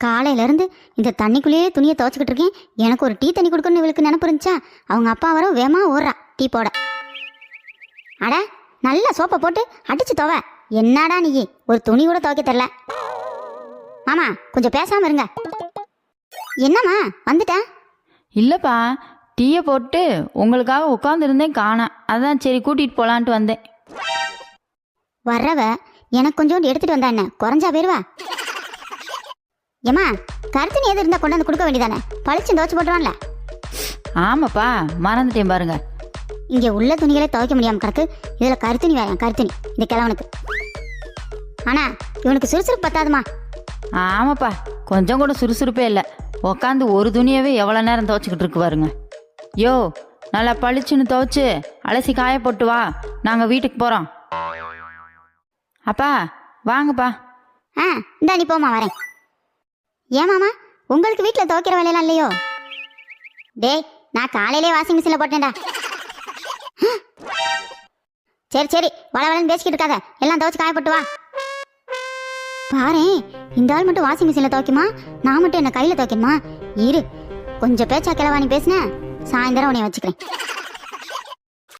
காலையிலேருந்து இந்த தண்ணிக்குள்ளேயே துணியை துவைச்சிக்கிட்டு இருக்கேன். எனக்கு ஒரு டீ தண்ணி கொடுக்கணும்னு இவளுக்கு நினப்பு இருந்துச்சா? அவங்க அப்பா வர வேமா ஓடுறா டீ போட. அட நல்லா சோப்பை போட்டு அடிச்சு துவை. என்னடா நீ ஒரு துணி கூட துவைக்க தெரில. மாமா கொஞ்சம் பேசாமல் இருங்க. என்னம்மா வந்துட்டேன்? இல்லைப்பா, டீயை போட்டு உங்களுக்காக உட்காந்துருந்தேன் காணேன். அதான் சரி கூட்டிகிட்டு போகலான்ட்டு வந்தேன். வர்றவ எனக்கு கொஞ்சோண்டு எடுத்துகிட்டு வந்தா என்ன குறைஞ்சா போயிருவா? ஏம்மா கருத்துணி எது இருந்தால் கொண்டு வந்து கொடுக்க வேண்டியதானே? பளிச்சு துவைச்சு போட்டுருவான்ல. ஆமாப்பா, மறந்துட்டேன் பாருங்க. இங்கே உள்ள துணிகளே துவைக்க முடியாமல் கிடக்கு, இதில் கருத்துணி வேற கருத்துணி இந்த கிழவனுக்கு. ஆனால் இவனுக்கு சுறுசுறுப்பு பத்தாதுமா. ஆமாப்பா, கொஞ்சம் கூட சுறுசுறுப்பே இல்லை. உக்காந்து ஒரு துணியவே எவ்வளோ நேரம் துவைச்சிக்கிட்டு இருக்கு பாருங்க. யோ, நல்லா பளிச்சுன்னு துவைச்சு அலசி காய போட்டு வா, நாங்கள் வீட்டுக்கு போகிறோம். அப்பா வாங்கப்பா. இந்தா நீ போமா வரேன். ஏமாமா உங்களுக்கு வீட்டில் துவைக்கிற வேலையெல்லாம் இல்லையோ? டேய் நான் காலையிலே வாஷிங் மிஷினில் போட்டேன்டா. சரி சரி வளவளன்னு பேசிக்கிட்டு இருக்காத, எல்லாம் துவைச்சு காய போட்டு வா. பாரு இந்த ஆள் மட்டும் வாஷிங் மிஷினில் துவைக்குமா, நான் மட்டும் என்ன கையில் துவைக்கணுமா? இரு கொஞ்சம் பேச்சா கிளவா நீ பேசின, சாயந்தரம் உன்னைய வச்சுக்கிறேன்.